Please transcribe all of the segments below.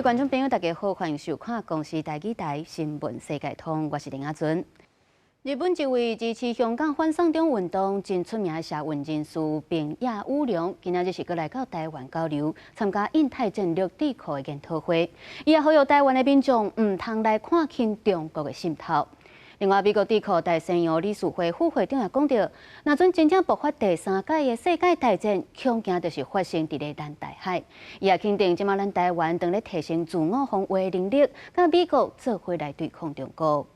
位观众朋友，大家好，欢迎收看公视台语台新闻世界通，我是林雅纯。日本一位支持香港反送中运动真出名的社运人士平野武良，今仔日是过来到台湾交流，参加印太战略智库的研讨会。伊也呼吁台湾的民众唔通来看轻中国的渗透。另外，美国智库大西洋理事会副会长也讲到，若阵真正爆发第三届的世界大战，恐惊就是发生伫咧南大海。伊也肯定，即马咱台湾正咧提升自我防卫能力，甲美国做伙来对抗中国。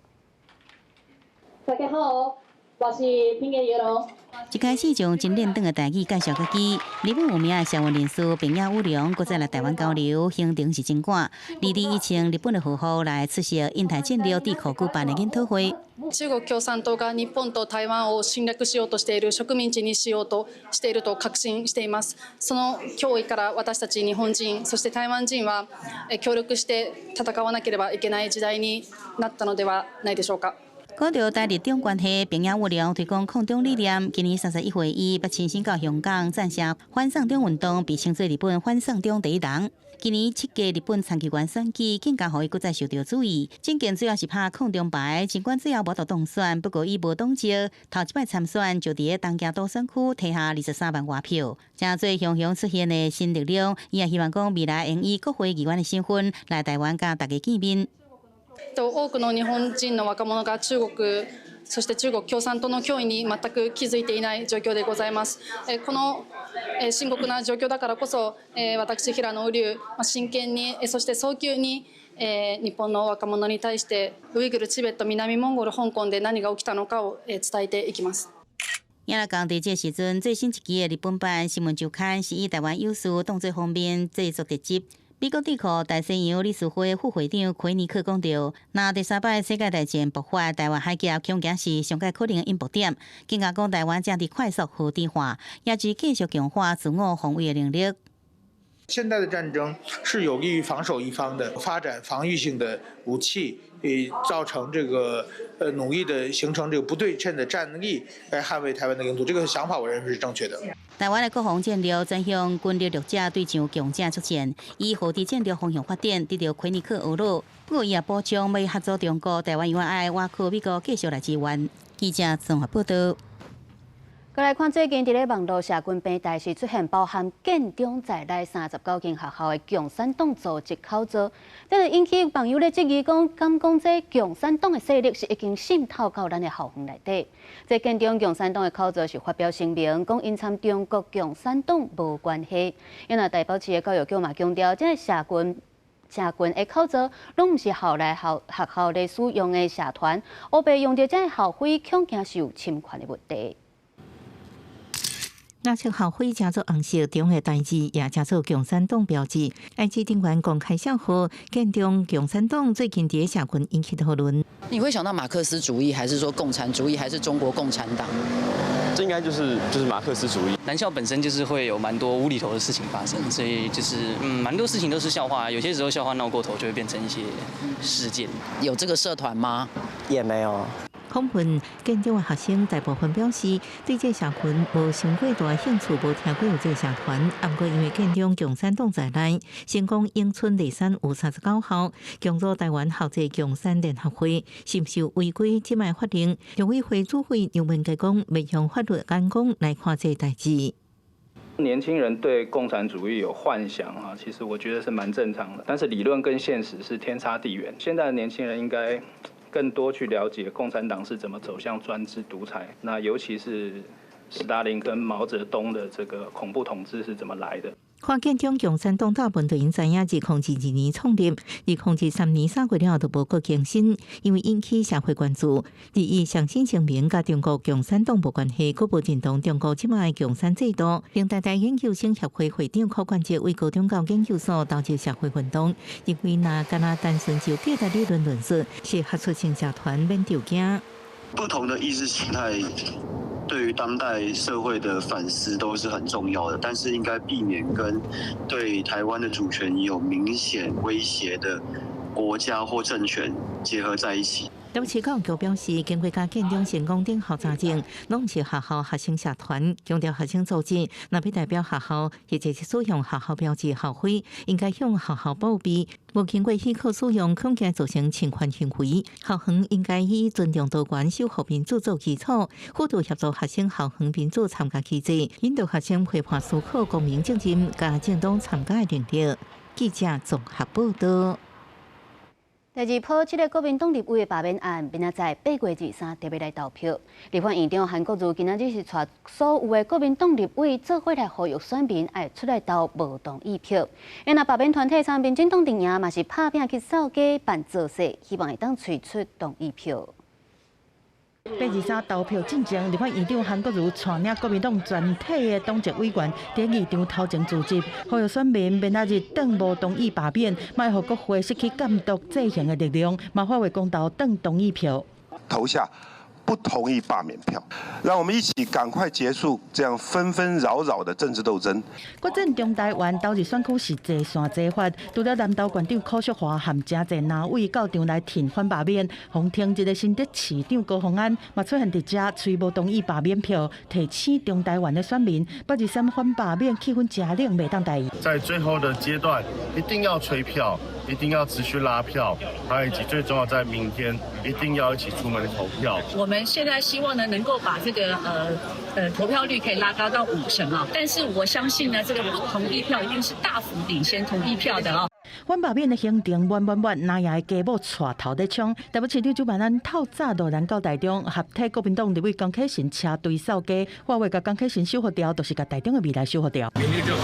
大家好，我是平野游龙。一开始将真练长的台语介绍到基，日本有名的社运人士平野武良，搁再来台湾交流，行程是真赶。以前日本的护护来出席印太战略智库举办的研讨会。中国共産党が日本と台湾を侵略しようとしている植民地にしようとしていると確信しています。その脅威から私たち日本人、そして台湾人は協力して戦わなければいけない時代になったのではないでしょうか。高调台日中关系，平野武良推广抗中理念。今年31岁，伊捌亲身到香港赞成反送中运动，被称作日本反送中第一人。今年7届日本参议员选举，更加予伊搁再受到注意。政见主要是拍抗中牌，尽管最后无得当选，不过伊无党籍，头一摆参选就伫东京都选区摕下23万外票，真做雄雄出现的新力量。伊也希望讲未来用以国会议员的身份来台湾甲大家见面。多くの日本人の若者が中国、そして中国共産党の脅威に全く気づいていない状況でございます。この深刻な状況だからこそ、私平野瓜生真剣に、そして早急に日本の若者に対してウイグル、チベット、南モンゴル、香港で何が起きたのかを伝えていきます。也来讲，伫这时阵最新一期的日本版新闻周刊是以台湾有事动作方面制作特辑。美国智库大西洋理事会副会长奎尼克讲到，若第三摆世界大战爆发，台湾海峡恐惊是上界可能的引爆点。更加讲，台湾正伫快速核地化，也是继续强化自我防卫的能力。现代的战争是有利于防守一方的，发展防御性的武器，造成这个努力的形成这个不对称的战力来捍卫台湾的领土。这个想法我认为是正确的。台湾的国防战略转向军力弱者对上强者作战，以核地战略方向发展，得到奎尼克学路。不过伊也补充，要合作中国，台湾永远爱挖苦美国继续来支援。记者综合报道。再来看最近伫咧网络社群平台是出现包含建中在内39间学校的共产党组织口罩，这就引起网友咧质疑讲，敢讲这共产党的势力是已经渗透到咱的校园内底。这建中共产党的口罩是发表声明，讲因参中国共产党无关系。因为大埔市的教育局嘛强调，这社群的口罩拢毋是校内学校咧使用的社团，乌白用着这校徽，恐惊是有侵权的问题。那些校徽加做红色中的代志，也加做共产党标志。IG 定员公开笑话，建中共产党最近伫社群引起讨论。你会想到马克思主义，还是说共产主义，还是中国共产党？这应该就是马克思主义。南校本身就是会有蛮多无厘头的事情发生，所以就是蛮多事情都是笑话，有些时候笑话闹过头就会变成一些事件。有这个社团吗？也没有。访问建中的学生大部分表示，对这社群无上过大兴趣，无听过有这社团。不过因为建中共产党在内，成功永春内山有39校，强入台湾校际共产联合会，深受违规即卖法令。陆委会主委杨文杰讲，未用法律眼光来看这代志。年轻人对共产主义有幻想啊，其实我觉得是蛮正常的。但是理论跟现实是天差地远。现在的年轻人应该更多去了解共产党是怎么走向专制独裁，那尤其是史达林跟毛泽东的这个恐怖统治是怎么来的。看建中共产党大部分都因知影2002年创立，2003年3月了都无过更新，因为引起社会关注。第一，上新声明甲中国共产党无关系，佫无认同中国即卖共产制度。并台大研究生协会会长柯冠杰为高中教研究所投入社会运动，认为若干那单纯就价值理论论述，是学术性社团免丢惊。不同的意识形态对于当代社会的反思都是很重要的，但是应该避免跟对台湾的主权有明显威胁的国家或政权结合在一起。台市教育局表示，经过甲建中成功等校查证，拢是学校学生社团，强调学生组织若要代表学校，或者是使用学校标志校徽，应该向学校报备。无经过许可使用，恐惊造成侵权行为。校方应该以尊重多元守护民主做基础，辅助协助学生校方民主参加机制，引导学生批判思考公民政治，加政党参加的能力。记者综合报道。第二波这个国民党立委的罢免案，明仔载8月23特别来投票。立法院长韩国瑜今仔日是带所有的国民党立委做伙来呼吁选民爱出来投无同意票。因那罢免团体参民进党阵营嘛是拍拼去扫街办造势，希望会当推出同意票。8月23投票进前，立法院长韩国瑜带领国民党全体的党籍委员伫议场头前聚集，呼吁选民明仔日当无同意罢免，莫互国会失去监督制衡的力量，嘛发为公投当同意票。投下不同意罢免票，让我们一起赶快结束这样纷纷扰扰的政治斗争。国政中台湾投入选区是坐线坐法，除了南投县长柯淑华和真侪哪位到场来挺反罢免，洪庭一个新竹市长高虹安嘛出现伫遮，吹无同意罢免票，提醒中台湾的选民，8月3反罢免气氛真冷，袂当代意。在最后的阶段，一定要催票，一定要持续拉票，还有以及最重要在明天一定要一起出门投票。我们现在希望呢，能够把这个投票率可以拉高到50%啊，但是我相信呢，这个不同意票一定是大幅领先同意票的啊。反罢免的行程满，哪也家某带头在冲。台北市长朱万安透早落南到台中，合体国民党立委江启臣车队扫街，话话甲江启臣守护掉，就是甲台中的未来守护掉。明天就823了，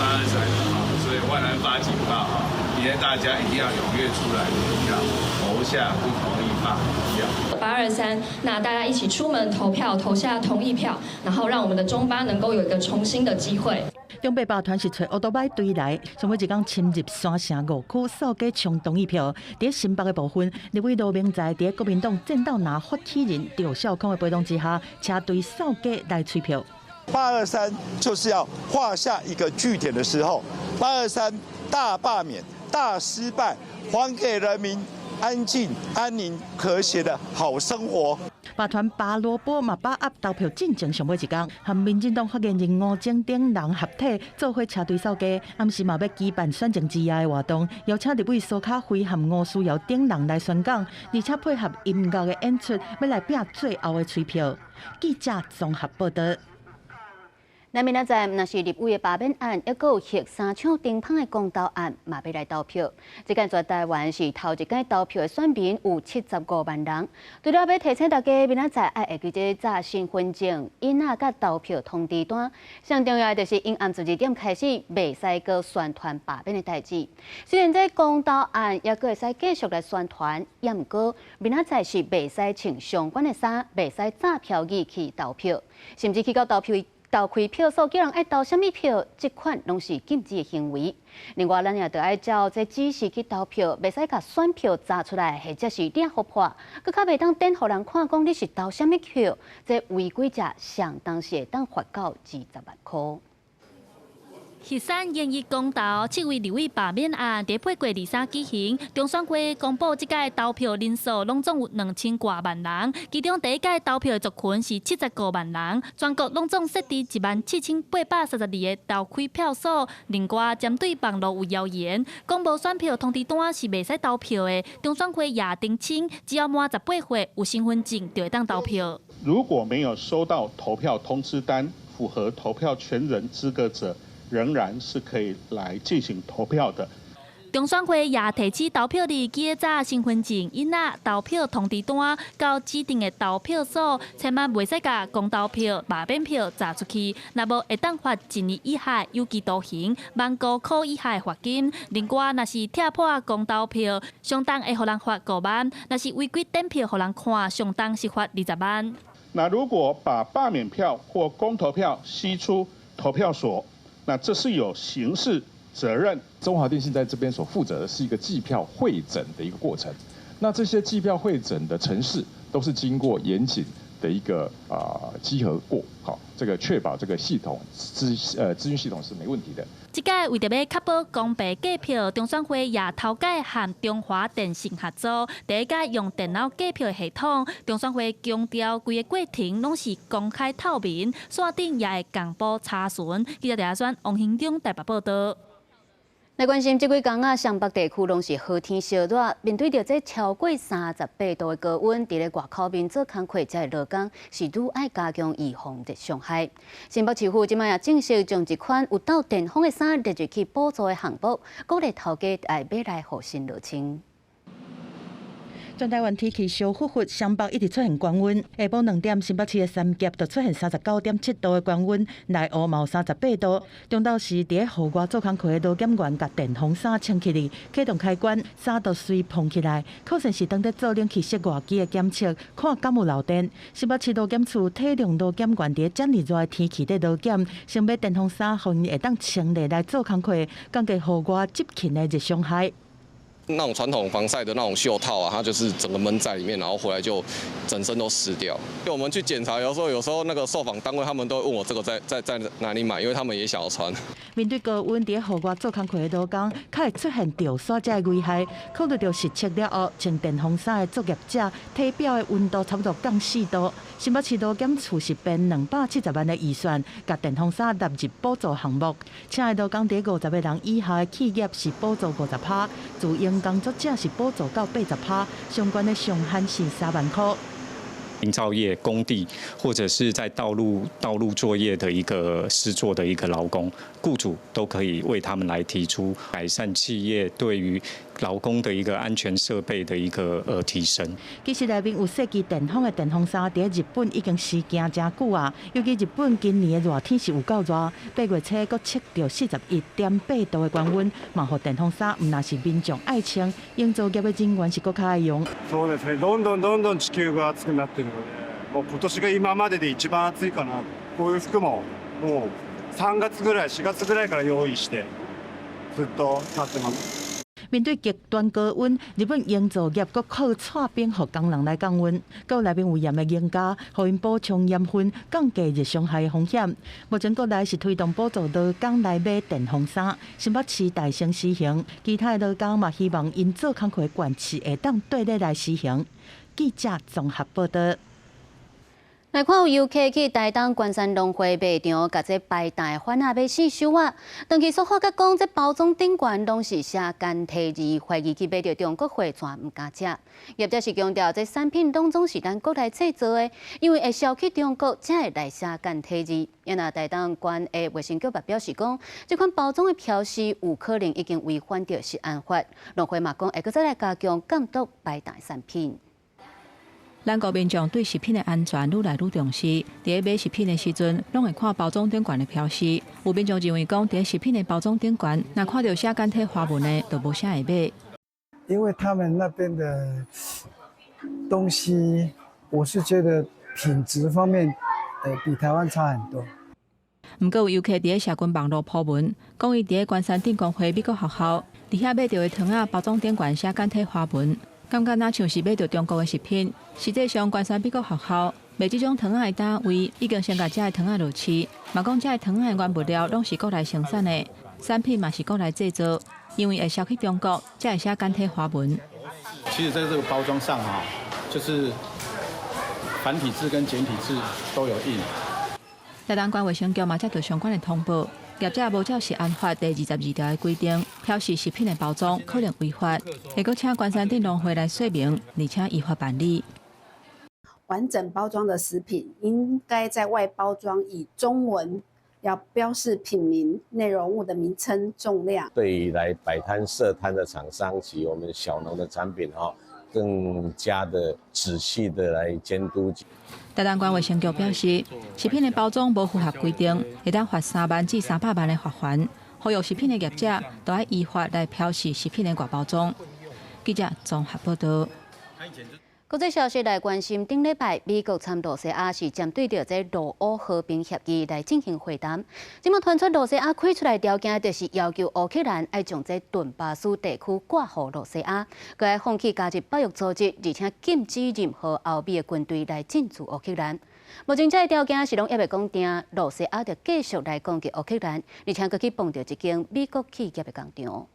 所以万安发警报啊！今天大家一定要踊跃出来投票，投下不同意罢免票。823，那大家一起出门投票，投下同意票，然后让我们的中巴能够有一个重新的机会。中北霸团是找乌多摆队来，上尾一天侵入三城5区扫街冲同意票。伫新北的部分，立委罗明在伫国民党见到拿发起人赵少康的陪同之下，车队扫街来催票。823就是要画下一个句点的时候，823大罢免、大失败，还给人民安静、安宁、和谐的好生活。罢团拔萝卜嘛把握投票进前上尾一天，和民进党发言人吴征等人合体做伙车队扫街，暗时嘛要举办选情之夜的活动，邀请立委苏卡辉和吴思瑶等人来宣讲，而且配合音乐的演出，要来拼最后的催票。记者综合报道。那明仔载，若是立委的罢免案，抑有核3抢丁芳的公投案，嘛要来投票。这届全台湾是头一届投票的选民有75万人。除了要提醒大家，明仔载爱会记得查身份证、囡仔甲投票通知单。上重要的就是因暗12点开始，袂使搁宣传罢免的代志。虽然这公投案也搁会使继续来宣传，也毋过明仔载是袂使穿相关的衫，袂使炸票语去投票，甚至去到投开票所叫人爱投什么票，这款拢是禁止的行为。另外，咱也得爱照这指示去投票，袂使甲选票炸出来，或者是掠互破，佮较袂当等互人看讲你是投什么票。这违规者上当是会当罚到20万块。核3演绎公投7位立委罢免案在8月23舉行，中選會公布這屆投票人數攏總有2000多萬人，其中第一屆投票的族群是79萬人，全國攏總設置17832個投開票所。另外，針對網絡有謠言，公布選票通知單是袂使投票的，中選會也澄清，只要滿18歲有身份證就會當投票。如果沒有收到投票通知單，符合投票權人資格者，仍然是可以來進行投票的。中選會也提醒投票日記得查身份證、囡仔投票通知單到指定的投票所，千萬袂使甲公投票、罷免票炸出去，若無會當罰1年以下有期徒刑、1,500塊以下的罰金。另外，若是踢破公投票，相當會互人罰5萬；若是違規點票互人看，相當是罰20萬。那如果把罷免票或公投票吸出投票所，那这是有刑事责任。中华电信在这边所负责的是一个计票汇整的一个过程。那这些计票汇整的程式都是经过严谨的一个稽核过，好，这个确保这个系统资讯系统是没问题的。这届为着要确保公平计票，中选会也头届和中华电信合作，第一届用电脑计票系统。中选会强调，规个过程拢是公开透明，线顶也会公布查询。记者陈选王兴忠台北报道。来关心这几天啊，湘北地区拢是好天烧热，面对着这超过38度的高温，伫咧外口面做工课才会落工，是愈爱加强预防热伤害。新北市府即摆也正式将一款有到电风的衫列入去补助的项目，鼓励头家来买来互新落穿。全台湾天气小忽忽，湘北一直出现高温。下晡2点，新北市的三峡就出现39.7度的高温，内湖嘛有38度。中昼时，伫户外做工课的劳检员甲电风扇撑起嚟，启动开关，衫就随蓬起来。可能是当在做冷气室外机的检测，看敢有漏电。新北市劳检处体谅劳检员伫遮尔热的天气咧劳检，先买电风扇，互因会当穿咧来做工课，降低户外接近的热伤害。那种传统防晒的那种袖套啊，它就是整个闷在里面，然后回来就整身都湿掉。就我们去检查，有时候那个受访单位他们都会问我这个在哪里买，因为他们也想要穿。面对高温，伫户外做工课的劳工，较会出现掉沙这危害。考虑到实测了后，穿电风扇的作业者体表的温度差不多降4度。新北市劳检处是编270万的预算，甲电风扇纳入补助项目。请的劳工伫50个人以下的企业是补助50%，自营工作者是补助到80%，相关的上限是3万块。营造业、工地或者是在道路作业的一个施作的一个劳工，雇主都可以为他们来提出改善企业对于劳工的一个安全设备的一个提升。其实内面有设计电风的电风扇，伫日本已经试行真久啊。尤其日本今年的热天是有够热，8月初佫测到41.8度的高温，嘛互电风扇唔那是民众爱穿，营造业的人员是佫较爱用。そうですね。どんどん地球が熱くなってるので、もう今年が今までで一番暑いかな。こういう服ももう3月ぐらい、4月ぐらいから用意してずっと使ってます。面对极端高温，日本营造业佫靠带冰予工人来降温，佮内面有盐的严加，予因补充盐分，降低热伤害的风险。目前国内是推动补助劳工来买电风扇，新北市大兴施行，其他的劳工嘛希望因做工课的关系会当对咧来施行。记者综合报道。来看有游客去台东关山农会卖场，甲这白大番仔买试收啊。当期所发觉讲，这包装顶悬拢是写简体字，怀疑去买到中国货全唔敢食。业者是强调，这产品拢总是咱国内制造的，因为会销去中国才会来写简体字。因那台东县的卫生局也表示讲，这款包装的标示有可能已经违反着食安法。农会嘛讲，会搁再来加强监督白大产品。咱国民众对食品的安全愈来愈重视，伫买食品的时阵，拢会看包装顶悬的标示。有民众认为讲，伫食品的包装顶悬，若看到写简体华文的，就无啥会买。因为他们那边的东西，我是觉得品质方面，比台湾差很多。毋过有游客伫社群网络铺文，讲伊伫关山顶光辉美国学校，伫遐买到的糖仔包装顶悬写简体华文。感觉若像是买到中国的食品，实际上关山美国学校卖这种糖仔的单位已经先甲这的糖仔落市，嘛讲这的糖仔的原物料拢是国内生产的，产品嘛是国内制造，因为会销去中国，才会写简体华文。其实在这个包装上啊，就是繁体字跟简体字都有印。台东县卫生局嘛接到相关的通报。业者无照食安法第22条的规定，标示食品的包装可能违法，会阁请关山顶农会来说明，而且依法办理。完整包装的食品应该在外包装以中文要标示品名、内容物的名称、重量。对于来摆摊设摊的厂商及我们小农的产品更加的仔细的来监督。台东县卫生局表示，食品的包装无符合规定，会当罚3万至300万的罚款。呼吁食品的业者都要依法来标示食品的外包装。记者综合报道。国际消息来关心，顶礼拜美国参罗西亚是针对着这罗欧和平协议来进行会谈。今麦传出罗西亚开出来条件，就是要求乌克兰要将这顿巴斯地区挂予罗西亚，佮要放弃加入北约组织，而且禁止任何欧美的军队来进驻乌克兰。目前这个条件是拢还未讲定，罗西亚就继续来攻击乌克兰，而且佮去碰到一间美国企业的工厂。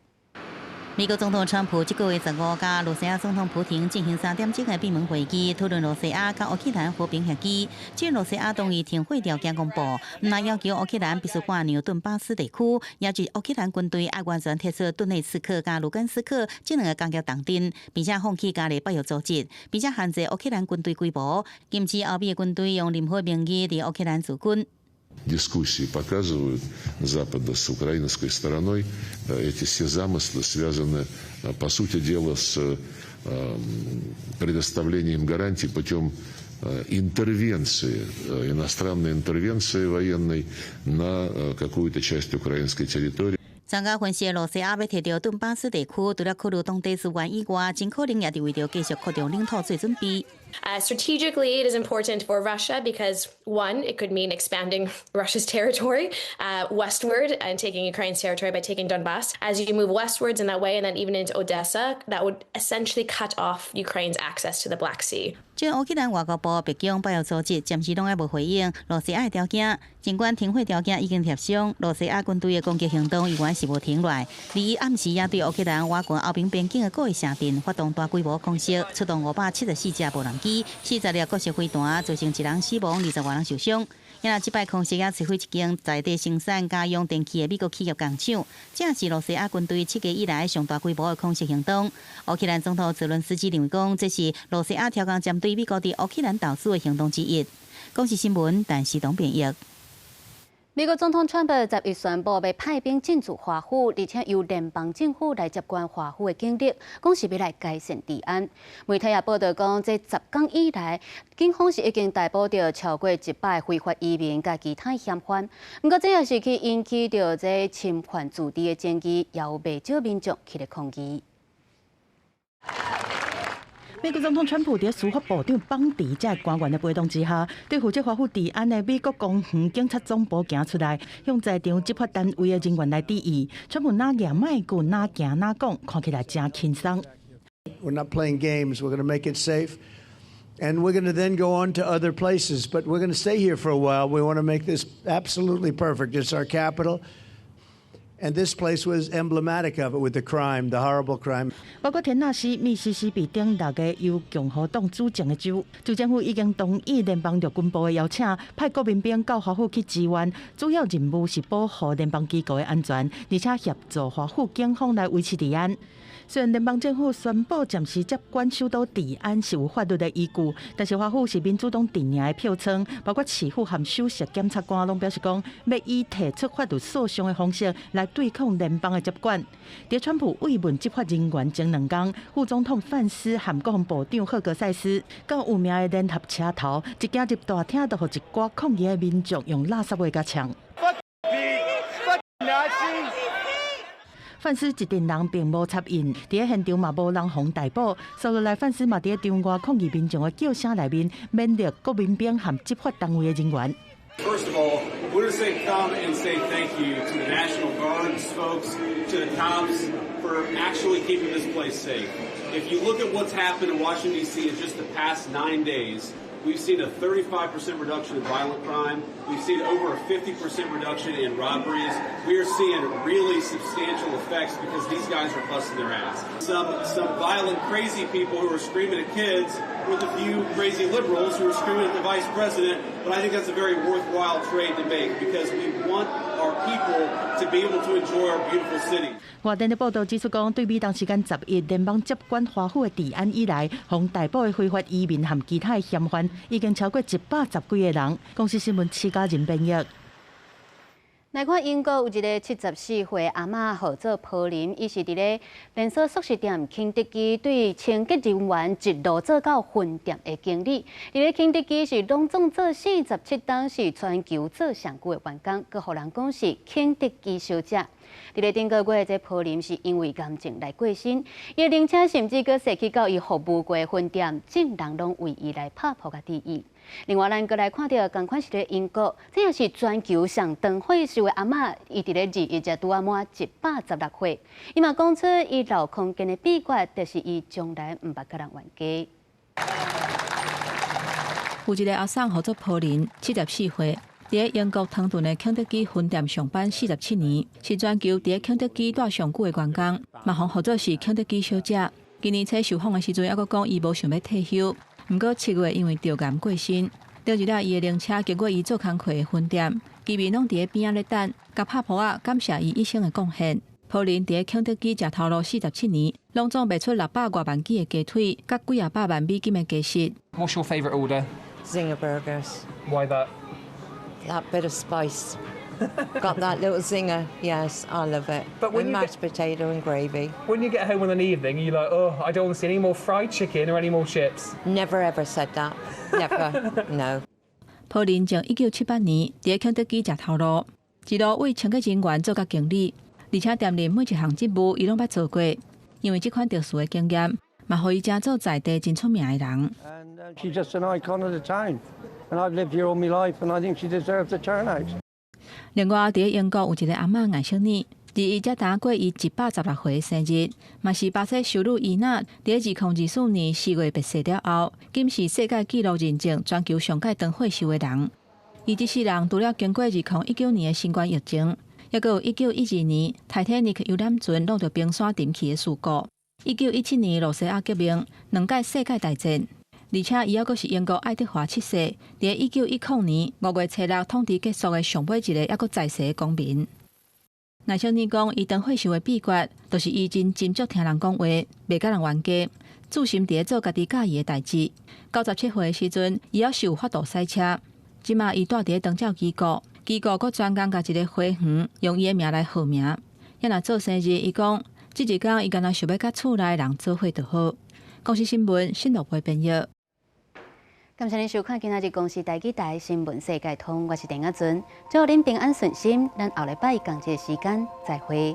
美国总统川普这个月15甲罗西亚总统普廷进行3点钟的闭门会议，讨论罗西亚甲乌克兰和平协议。即罗西亚同意停火条件公布，那要求乌克兰必须挂让顿巴斯地区，也就是乌克兰军队要完全撤出顿内茨克甲卢甘斯克这两个工业重镇，并且放弃加入北约组织，并且限制乌克兰军队规模，禁止欧美的军队用任何名义在乌克兰驻军。Дискуссии показывают Запада с украинской стороной, эти все замыслы связаны, по сути дела, с предоставлением гарантий путем интервенции, иностранной интервенции военной на какую-то часть украинской территории. 专家分析，罗西亚要摕到顿巴斯地区，除了考虑当地资源以外，真可能也是为着继续扩张领土做准备。Strategically, it is important for Russia because, one, it could mean expanding Russia's territory westward and taking Ukraine's territory by taking Donbass. As you move westwards in that way, and then even into Odessa, that would essentially cut off Ukraine's access to the Black Sea. 即乌克兰外交部、北京、北约组织暂时拢还无回应罗西亚的条件。尽管停火条件已经协商，罗西亚军队的攻击行动依然是无停落来。而伊暗时也对乌克兰瓦管后边边境的各个城镇发动大规模攻击，出动574架无人机、40粒国际飞弹，造成1人死亡、20多人受伤。因为这摆空袭也摧毁一间在地生产家用电器的美国企业工厂，这是罗西亚军队7个月以来上大规模的空袭行动。乌克兰总统泽伦斯基认为讲，这是罗西亚超强针对美国伫乌克兰投资的行动之一。公视新闻，陈时东编译。美国总统川普10月宣布要派兵进驻华府，而且由联邦政府来接管华府的警力，讲是要来改善治安。媒体也报道讲，这10天以来，警方是已经逮捕到超过100非法移民甲其他嫌犯。不过，这也是去引起到这侵犯驻地的争议，也有不少民众起来抗议。美国总统川普在司法部长邦迪这官员的陪同之下，对负责华府治安的美国公园警察总部行出来，向在场执法单位的人员来致意。川普哪行麦棍，哪行哪讲，看起来真轻松。We're not playing games. We're going to make it safe, and we're going to then go on to other places. But we're going to stay here for a while. We want to make this absolutely perfect. It's our capital. And this place was emblematic of it with the crime, the horrible crime. 包括田纳西、密西西比等6个由共和党主政的州，州政府已经同意联邦陆军部的邀请，派国民兵到华府去支援，主要任务是保护联邦机构的安全，而且协助华府警方来维持治安。虽然联邦政府宣布暂时接管首都治安是有法律的依据，但是华府是民主党定的票仓，包括市府和首席检察官拢表示讲，要以提出法律诉讼的方式来对抗联邦的接管。在川普慰问执法人员前2天，副总统范斯和国防部长赫格塞斯，到有名的联合车头，一行入大厅，就互一寡抗议的民众用垃圾话甲呛。范斯一群人并无插印，伫现场嘛无人防逮捕。所以来范斯嘛伫场外抗议民众的叫声内面，勉励国民兵和执法单位的人员。First of all, we're to say come and say thank you to the National Guard folks, to the cops for actually keeping this place safe. If you look at what's happened in Washington D.C. in just the past 9 days. We've seen a 35% reduction in violent crime. We've seen over a 50% reduction in robberies. We are seeing really substantial effects because these guys are busting their ass. Some violent, crazy people who are screaming at kids with a few crazy liberals who are screaming at the vice president. But I think that's a very worthwhile trade to make because we want our people to be able to enjoy our beautiful city. 外电的报道指出，讲对比当时间11联邦接管华府的治安以来，从逮捕的非法移民和其他的嫌犯已经超过110几个人。公司新闻7家人编译。来看英国有一个74岁阿嬷，号做普林，伊是伫咧连锁速食店肯德基对清洁人员一路做到分店的经理。伫咧肯德基是拢总做47档，是全球做上久的员工，佮互人讲是肯德基小姐。伫咧顶个月，这普林是因为癌症来过身，伊灵车甚至佮逝去到伊服务过的分店，众人拢为伊来拍扑甲致意。另外，咱阁来看到，同款是咧英国，这也是全球上长退休的阿嬷，伊伫咧2月才拄啊满116岁。伊嘛讲出伊老空间的秘诀，就是伊从来毋捌甲人冤家。有一个阿婶号做普林，74岁，伫英国唐顿的肯德基分店上班47年，是全球伫肯德基待上久的员工，嘛号做是肯德基小姐。今年初受访的时阵，还佫讲伊无想要退休。不过7月因为着癌过身，着入了伊的灵车经过伊做工课的分店，居民拢伫咧边仔咧等，甲拍扑啊感谢伊一生的贡献。普林伫咧肯德基食头路47年，拢总卖出600多万几的鸡腿，甲几啊百万美金的鸡翅。What's your favourite order? Zinger burgers. Why that? That bit of spice. Got that little zinger. Yes, I love it. But when and you mashed potato and gravy. When you get home in an evening, you're like, oh, I don't want to see any more fried chicken or any more chips. Never ever said that. Never. No. 普林从1978年伫肯德基食头路，一路为清洁人员做到经理，而且店里每一项职务伊拢捌做过。因为这款特殊的经验，嘛，互伊成做在地真出名的人。And she's just an icon of the town, and I've lived here all my life, and I think she deserves a turnout. 另外，伫英国有一个阿嬷艾小妮，2月才打过伊116岁的生日，嘛是巴西收入伊娜伫2024年4月白逝了后，仅是世界纪录认证全球上届长退休的人。伊这世人除了经过2019年的新冠疫情，还佫有1912年泰坦尼克游览船落到冰山沉去的事故，1917年罗西亚革命，2届世界大战。而且伊还佫是英国爱德华7世，伫1910年5月初6统治结束的上尾一个还佫在世的公民。艾小妮讲，伊长退休的秘诀，就是伊真斟酌听人讲话，袂甲人冤家，注心伫做家己喜意的代志。97岁的时阵，伊还是有法度赛车。即马伊住伫长照机构，机构佫专工甲一个花园，用伊的名来号名。也若做生日，伊讲，即一天伊敢若想要甲厝内人做伙就好。公司新闻，新闻部编译。感谢您收看今仔日公视台台新闻世界通，我是陈雅纯，祝您平安顺心，咱后礼拜同一个时间再会。